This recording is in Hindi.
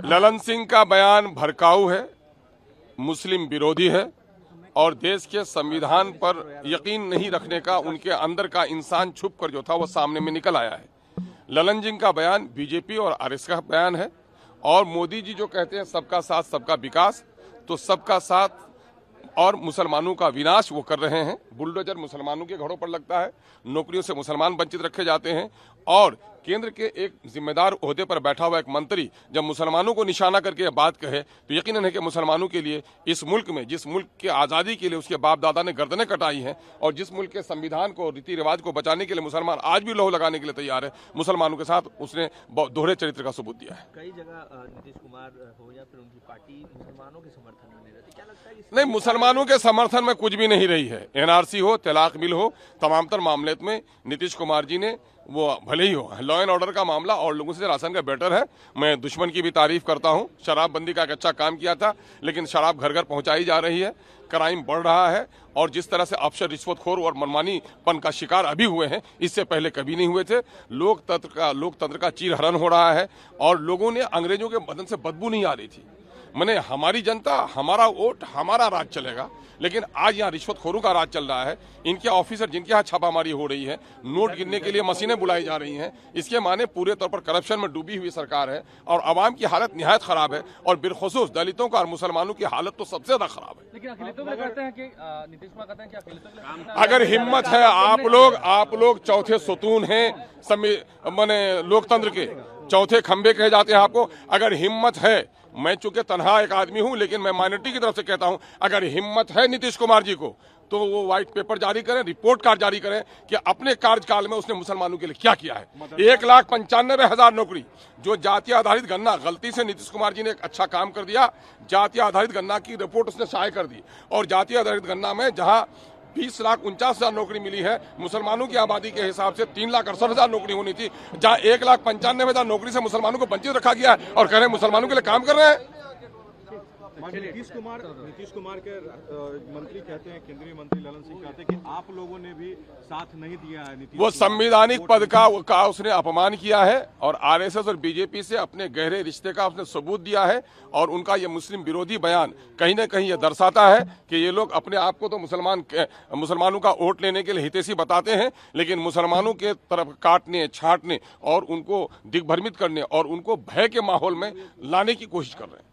ललन सिंह का बयान भड़काऊ है, मुस्लिम विरोधी है और देश के संविधान पर यकीन नहीं रखने का उनके अंदर का इंसान छुप कर जो था वो सामने में निकल आया है। ललन सिंह का बयान बीजेपी और आरएसएस का बयान है और मोदी जी जो कहते हैं सबका साथ सबका विकास, तो सबका साथ और मुसलमानों का विनाश वो कर रहे हैं। बुलडोजर मुसलमानों के घरों पर लगता है, नौकरियों से मुसलमान वंचित रखे जाते हैं और केंद्र के एक जिम्मेदार ओहदे पर बैठा हुआ एक मंत्री जब मुसलमानों को निशाना करके बात कहे तो यकीनन है कि मुसलमानों के लिए इस मुल्क में, जिस मुल्क के आज़ादी के लिए उसके बाप दादा ने गर्दनें कटाई हैं और जिस मुल्क के संविधान को, रीति रिवाज को बचाने के लिए मुसलमान आज भी लहू लगाने के लिए तैयार है, मुसलमानों के साथ उसने दोहरे चरित्र का सबूत दिया है। कई जगह नीतीश कुमार हो या फिर उनकी पार्टी मुसलमानों के समर्थन में नहीं रहती, क्या लगता है? नहीं, मुसलमानों के समर्थन में कुछ भी नहीं रही है। एनआरसी हो, तलाक बिल हो, तमाम तर मामले में नीतीश कुमार जी ने वो भले ही हो लॉ एंड ऑर्डर का मामला और लोगों से राशन का बेटर है। मैं दुश्मन की भी तारीफ करता हूं, शराबबंदी का एक अच्छा काम किया था, लेकिन शराब घर घर पहुंचाई जा रही है, क्राइम बढ़ रहा है और जिस तरह से अफसर रिश्वतखोर और मनमानीपन का शिकार अभी हुए हैं, इससे पहले कभी नहीं हुए थे। लोकतंत्र का चीरहरण हो रहा है और लोगों ने अंग्रेजों के बदन से बदबू नहीं आ रही थी। मैंने हमारी जनता, हमारा वोट, हमारा राज चलेगा, लेकिन आज यहाँ रिश्वतखोरों का राज चल रहा है। इनके ऑफिसर जिनके यहाँ छापामारी हो रही है, नोट गिनने के लिए मशीनें बुलाई जा रही हैं, इसके माने पूरे तौर पर करप्शन में डूबी हुई सरकार है और आवाम की हालत निहायत खराब है और बिलखुसूस दलितों का और मुसलमानों की हालत तो सबसे ज्यादा खराब है। लेकिन अखिलेश कहते हैं कि नीतीश कुमार कहते हैं कि अखिलेश, अगर हिम्मत है, आप लोग चौथे सुतून हैं माने लोकतंत्र के, चौथे खंबे कहे जाते हैं आपको। अगर हिम्मत है, मैं चूंकि तनहा एक आदमी हूं लेकिन मैं माइनॉरिटी की तरफ से कहता हूं, अगर हिम्मत है नीतीश कुमार जी को तो वो व्हाइट पेपर जारी करें, रिपोर्ट कार्ड जारी करें कि अपने कार्यकाल में उसने मुसलमानों के लिए क्या किया है। 1,95,000 नौकरी, जो जातीय आधारित गणना, गलती से नीतीश कुमार जी ने एक अच्छा काम कर दिया, जातीय आधारित गणना की रिपोर्ट उसने शाये कर दी और जातीय आधारित गणना में जहां 20,49,000 नौकरी मिली है, मुसलमानों की आबादी के हिसाब से 3,68,000 नौकरी होनी थी, जहां 1,95,000 नौकरी से मुसलमानों को वंचित रखा गया है और कह रहे हैं मुसलमानों के लिए काम कर रहे हैं। नीतीश कुमार के मंत्री कहते हैं, केंद्रीय मंत्री ललन सिंह कहते हैं कि आप लोगों ने भी साथ नहीं दिया है। वो संवैधानिक पद का उसने अपमान किया है और आरएसएस और बीजेपी से अपने गहरे रिश्ते का उसने सबूत दिया है और उनका ये मुस्लिम विरोधी बयान कहीं न कहीं ये दर्शाता है कि ये लोग अपने आप को तो मुसलमानों का वोट लेने के लिए हितैषी बताते हैं, लेकिन मुसलमानों के तरफ काटने, छांटने और उनको दिग्भ्रमित करने और उनको भय के माहौल में लाने की कोशिश कर रहे हैं।